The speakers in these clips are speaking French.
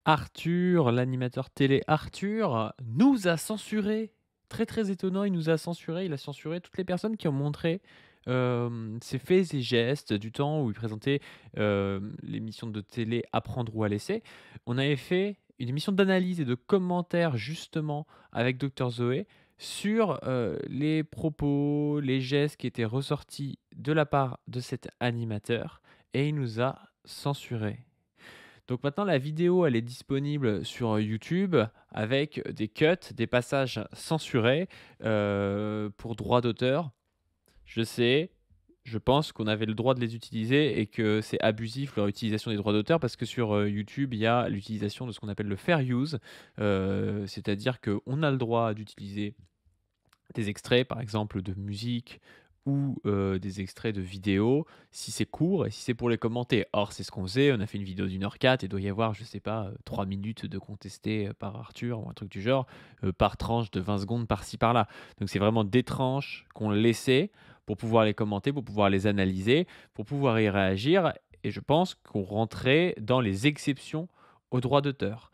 Arthur, l'animateur télé Arthur, nous a censurés. Très, très étonnant, il nous a censurés. Il a censuré toutes les personnes qui ont montré, ses faits et gestes du temps où il présentait, l'émission de télé Apprendre ou à laisser. On avait fait une émission d'analyse et de commentaires justement avec Docteur Zoé sur, les propos, les gestes qui étaient ressortis de la part de cet animateur et il nous a censurés. Donc maintenant, la vidéo, elle est disponible sur YouTube avec des cuts, des passages censurés, pour droit d'auteur. Je sais, je pense qu'on avait le droit de les utiliser et que c'est abusif leur utilisation des droits d'auteur parce que sur, YouTube, il y a l'utilisation de ce qu'on appelle le fair use, c'est-à-dire qu'on a le droit d'utiliser des extraits, par exemple, de musique ou des extraits de vidéos, si c'est court et si c'est pour les commenter. Or, c'est ce qu'on faisait, on a fait une vidéo d'1h04 et il doit y avoir, je sais pas, 3 minutes de contesté, par Arthur ou un truc du genre, par tranche de 20 secondes par-ci par-là. Donc c'est vraiment des tranches qu'on laissait pour pouvoir les commenter, pour pouvoir les analyser, pour pouvoir y réagir et je pense qu'on rentrait dans les exceptions aux droits d'auteur.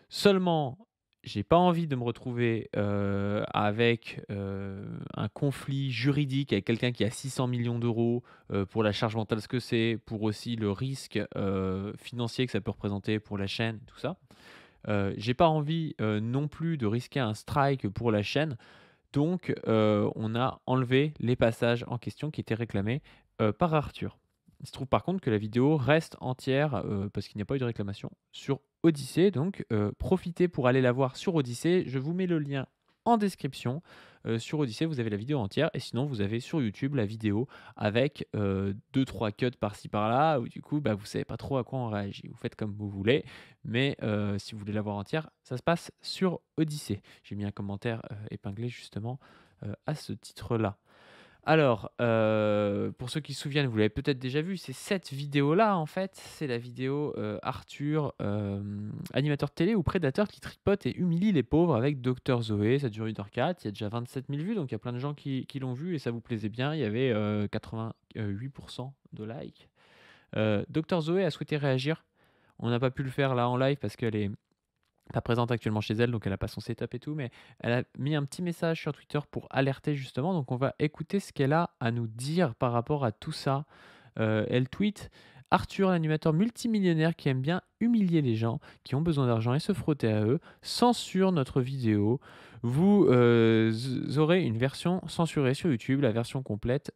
Seulement, j'ai pas envie de me retrouver, avec, un conflit juridique avec quelqu'un qui a 600 millions d'euros pour la charge mentale, ce que c'est, pour aussi le risque, financier que ça peut représenter pour la chaîne, tout ça. J'ai pas envie, non plus de risquer un strike pour la chaîne, donc on a enlevé les passages en question qui étaient réclamés, par Arthur. Il se trouve par contre que la vidéo reste entière, parce qu'il n'y a pas eu de réclamation, sur Odyssée donc profitez pour aller la voir sur Odyssée. Je vous mets le lien en description. Sur Odyssée, vous avez la vidéo entière et sinon vous avez sur YouTube la vidéo avec, 2-3 cuts par-ci par-là où du coup, bah, vous savez pas trop à quoi on réagit. Vous faites comme vous voulez, mais si vous voulez la voir entière, ça se passe sur Odyssée. J'ai mis un commentaire, épinglé justement, à ce titre-là. Alors, pour ceux qui se souviennent, vous l'avez peut-être déjà vu, c'est cette vidéo-là, en fait, c'est la vidéo, Arthur, animateur télé ou prédateur qui tripote et humilie les pauvres avec Docteur Zoé. Ça dure 1h04, il y a déjà 27 000 vues, donc il y a plein de gens qui l'ont vu et ça vous plaisait bien. Il y avait, 88 de likes. Docteur Zoé a souhaité réagir. On n'a pas pu le faire là en live parce qu'elle est pas présente actuellement chez elle, donc elle a pas son setup et tout, mais elle a mis un petit message sur Twitter pour alerter justement, donc on va écouter ce qu'elle a à nous dire par rapport à tout ça. Elle tweet: «Arthur, l'animateur multimillionnaire qui aime bien humilier les gens qui ont besoin d'argent et se frotter à eux, censure notre vidéo. Vous, aurez une version censurée sur YouTube, la version complète,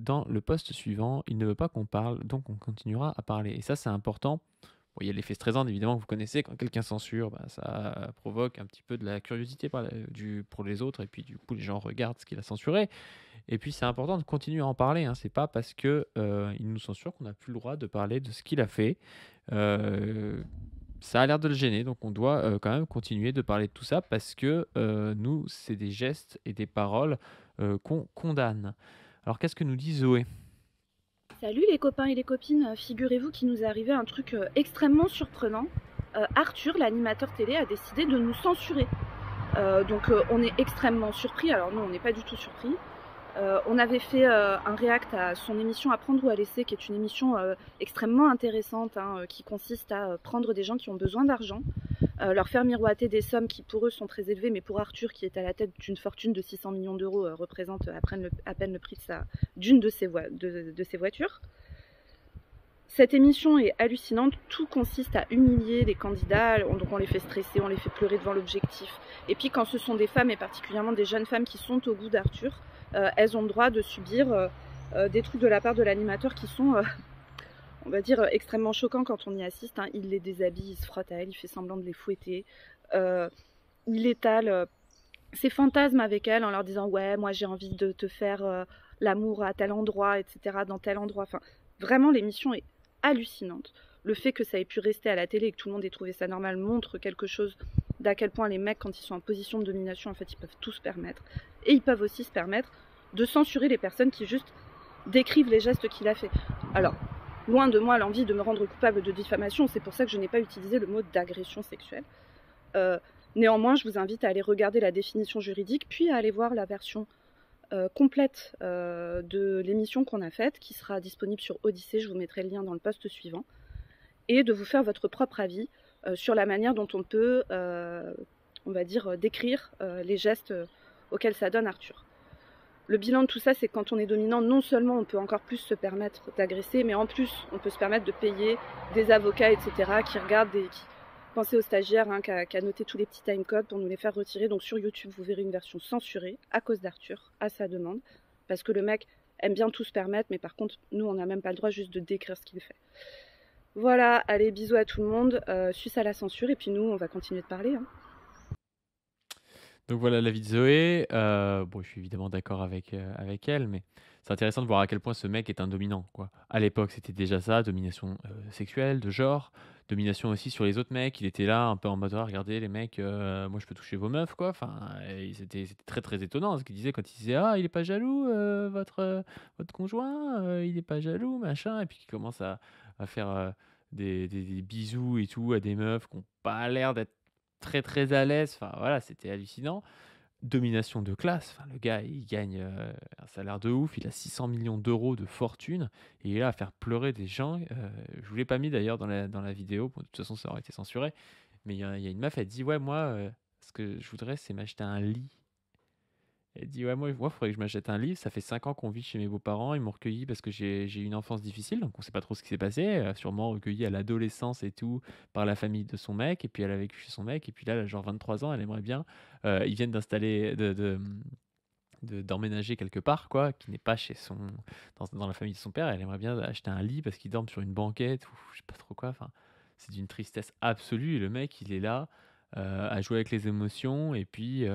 dans le post suivant. Il ne veut pas qu'on parle, donc on continuera à parler» et ça, c'est important. Bon, il y a l'effet Streisand évidemment que vous connaissez, quand quelqu'un censure, bah, ça provoque un petit peu de la curiosité pour les autres et puis du coup les gens regardent ce qu'il a censuré et puis c'est important de continuer à en parler, hein. C'est pas parce que, il nous censure qu'on n'a plus le droit de parler de ce qu'il a fait. Heu, Ça a l'air de le gêner donc on doit, quand même continuer de parler de tout ça parce que, nous, c'est des gestes et des paroles, qu'on condamne. Alors qu'est-ce que nous dit Zoé? Salut les copains et les copines, figurez-vous qu'il nous est arrivé un truc extrêmement surprenant. Arthur, l'animateur télé, a décidé de nous censurer. Donc on est extrêmement surpris, alors nous on n'est pas du tout surpris. On avait fait un react à son émission Apprendre ou à laisser, qui est une émission extrêmement intéressante, hein, qui consiste à prendre des gens qui ont besoin d'argent, leur faire miroiter des sommes qui pour eux sont très élevées, mais pour Arthur, qui est à la tête d'une fortune de 600 millions d'euros, représente à peine le prix d'une de ses voitures. Cette émission est hallucinante, tout consiste à humilier les candidats, donc on les fait stresser, on les fait pleurer devant l'objectif. Et puis quand ce sont des femmes, et particulièrement des jeunes femmes qui sont au goût d'Arthur, elles ont le droit de subir des trucs de la part de l'animateur qui sont, on va dire, extrêmement choquants quand on y assiste, hein. Il les déshabille, il se frotte à elles, il fait semblant de les fouetter, il étale ses fantasmes avec elles en leur disant ouais, moi j'ai envie de te faire l'amour à tel endroit, etc., dans tel endroit. Enfin, vraiment l'émission est hallucinante. Le fait que ça ait pu rester à la télé et que tout le monde ait trouvé ça normal montre quelque chose d'à quel point les mecs, quand ils sont en position de domination, en fait, ils peuvent tout se permettre. Et ils peuvent aussi se permettre de censurer les personnes qui juste décrivent les gestes qu'il a fait. Alors, loin de moi l'envie de me rendre coupable de diffamation, c'est pour ça que je n'ai pas utilisé le mot d'agression sexuelle. Néanmoins, je vous invite à aller regarder la définition juridique, puis à aller voir la version complète de l'émission qu'on a faite, qui sera disponible sur Odyssée, je vous mettrai le lien dans le post suivant, et de vous faire votre propre avis sur la manière dont on peut, on va dire, décrire les gestes auxquels ça donne Arthur. Le bilan de tout ça, c'est que quand on est dominant, non seulement on peut encore plus se permettre d'agresser, mais en plus, on peut se permettre de payer des avocats, etc., qui regardent Pensez aux stagiaires qui a noté tous les petits timecodes pour nous les faire retirer. Donc sur YouTube, vous verrez une version censurée à cause d'Arthur, à sa demande, parce que le mec aime bien tout se permettre, mais par contre, nous, on n'a même pas le droit juste de décrire ce qu'il fait. Voilà, allez, bisous à tout le monde, suisse à la censure, et puis nous, on va continuer de parler. Hein. Donc voilà l'avis de Zoé. Bon, je suis évidemment d'accord avec elle, mais c'est intéressant de voir à quel point ce mec est un dominant, quoi. À l'époque, c'était déjà ça, domination sexuelle, de genre, domination aussi sur les autres mecs. Il était là, un peu en mode: «Ah, regardez les mecs, moi je peux toucher vos meufs, quoi». Enfin, c'était très très étonnant ce qu'il disait quand il disait: «Ah, il est pas jaloux, votre conjoint, il est pas jaloux, machin». Et puis qu'il commence à faire des bisous et tout à des meufs qui n'ont pas l'air d'être très très à l'aise. Enfin voilà, c'était hallucinant. Domination de classe. Enfin, le gars, il gagne un salaire de ouf. Il a 600 millions d'euros de fortune et il est là à faire pleurer des gens. Je vous l'ai pas mis d'ailleurs dans la vidéo. Bon, de toute façon, ça aurait été censuré. Mais il y a une meuf, elle dit: ouais, moi, ce que je voudrais, c'est m'acheter un lit. Elle dit: ouais, moi, il faudrait que je m'achète un livre. Ça fait 5 ans qu'on vit chez mes beaux-parents. Ils m'ont recueilli parce que j'ai eu une enfance difficile. Donc, on sait pas trop ce qui s'est passé. Sûrement recueilli à l'adolescence et tout par la famille de son mec. Et puis, elle a vécu chez son mec. Et puis là, elle a genre 23 ans. Elle aimerait bien. Ils viennent d'installer, d'emménager quelque part, quoi, qui n'est pas chez dans la famille de son père. Elle aimerait bien acheter un lit parce qu'il dorme sur une banquette ou je sais pas trop quoi. Enfin, c'est d'une tristesse absolue. Et le mec, il est là à jouer avec les émotions et puis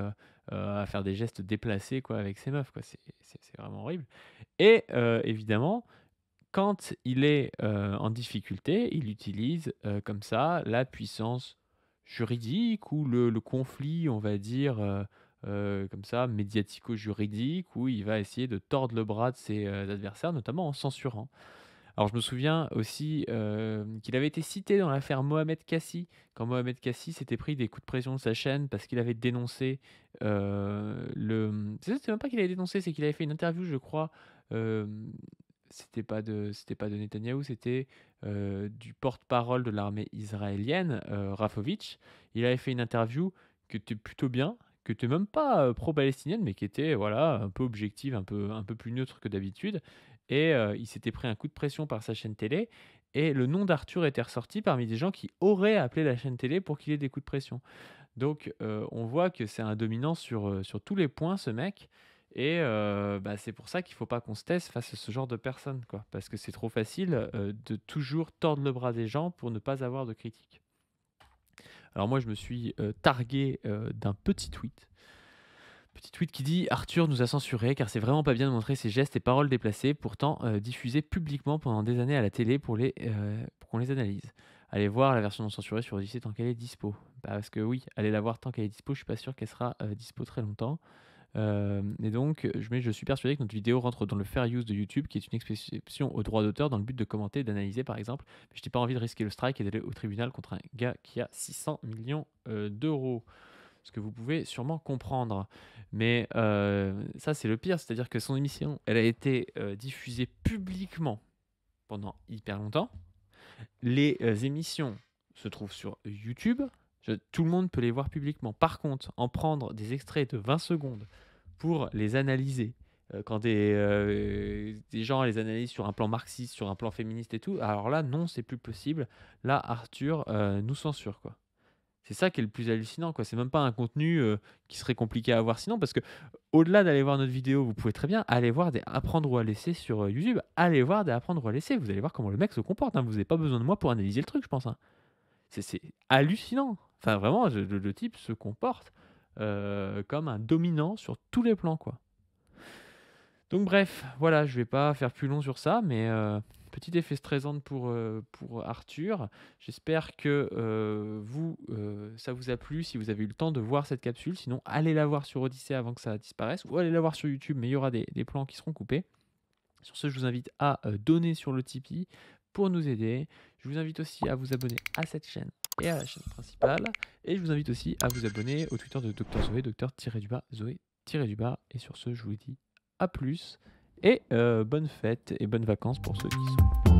à faire des gestes déplacés, quoi, avec ses meufs, quoi. C'est vraiment horrible. Et évidemment, quand il est en difficulté, il utilise comme ça la puissance juridique ou le conflit, on va dire, comme ça, médiatico-juridique, où il va essayer de tordre le bras de ses adversaires, notamment en censurant. Alors je me souviens aussi qu'il avait été cité dans l'affaire Mohamed Kassi, quand Mohamed Kassi s'était pris des coups de pression de sa chaîne parce qu'il avait dénoncé c'est même pas qu'il avait dénoncé, c'est qu'il avait fait une interview, je crois. euh, c'était pas de Netanyahou, c'était du porte-parole de l'armée israélienne, Rafovitch. Il avait fait une interview qui était plutôt bien, qui était même pas pro-palestinienne, mais qui était voilà un peu objective, un peu plus neutre que d'habitude. Et il s'était pris un coup de pression par sa chaîne télé. Et le nom d'Arthur était ressorti parmi des gens qui auraient appelé la chaîne télé pour qu'il ait des coups de pression. Donc on voit que c'est un dominant sur tous les points, ce mec. Et bah, c'est pour ça qu'il ne faut pas qu'on se taise face à ce genre de personnes, quoi. Parce que c'est trop facile de toujours tordre le bras des gens pour ne pas avoir de critiques. Alors moi, je me suis targué d'un petit tweet. Petit tweet qui dit: Arthur nous a censuré car c'est vraiment pas bien de montrer ses gestes et paroles déplacés, pourtant diffusés publiquement pendant des années à la télé pour qu'on les analyse. Allez voir la version non censurée sur Odyssée tant qu'elle est dispo. Bah, parce que oui, allez la voir tant qu'elle est dispo, je suis pas sûr qu'elle sera dispo très longtemps. Et donc, je suis persuadé que notre vidéo rentre dans le fair use de YouTube, qui est une exception au droit d'auteur dans le but de commenter et d'analyser, par exemple. Mais je n'ai pas envie de risquer le strike et d'aller au tribunal contre un gars qui a 600 millions d'euros. Ce que vous pouvez sûrement comprendre. Mais ça, c'est le pire. C'est-à-dire que son émission, elle a été diffusée publiquement pendant hyper longtemps. Les émissions se trouvent sur YouTube. Tout le monde peut les voir publiquement. Par contre, en prendre des extraits de 20 secondes pour les analyser, quand des gens les analysent sur un plan marxiste, sur un plan féministe et tout, alors là, non, c'est plus possible. Là, Arthur nous censure, quoi. C'est ça qui est le plus hallucinant, quoi. C'est même pas un contenu qui serait compliqué à voir sinon, parce que au-delà d'aller voir notre vidéo, vous pouvez très bien aller voir des apprendre ou à laisser sur YouTube. Allez voir des apprendre ou à laisser. Vous allez voir comment le mec se comporte. Hein. Vous n'avez pas besoin de moi pour analyser le truc, je pense. Hein. C'est hallucinant. Enfin, vraiment, le type se comporte comme un dominant sur tous les plans, quoi. Donc bref, voilà, je vais pas faire plus long sur ça, mais petit effet stressant pour Arthur. J'espère que ça vous a plu, si vous avez eu le temps de voir cette capsule. Sinon, allez la voir sur Odyssée avant que ça disparaisse, ou allez la voir sur YouTube, mais il y aura des plans qui seront coupés. Sur ce, je vous invite à donner sur le Tipeee pour nous aider. Je vous invite aussi à vous abonner à cette chaîne et à la chaîne principale. Et je vous invite aussi à vous abonner au Twitter de Dr Zoé, Zoé-. Et sur ce, je vous dis à plus et bonnes fêtes et bonnes vacances pour ceux qui sont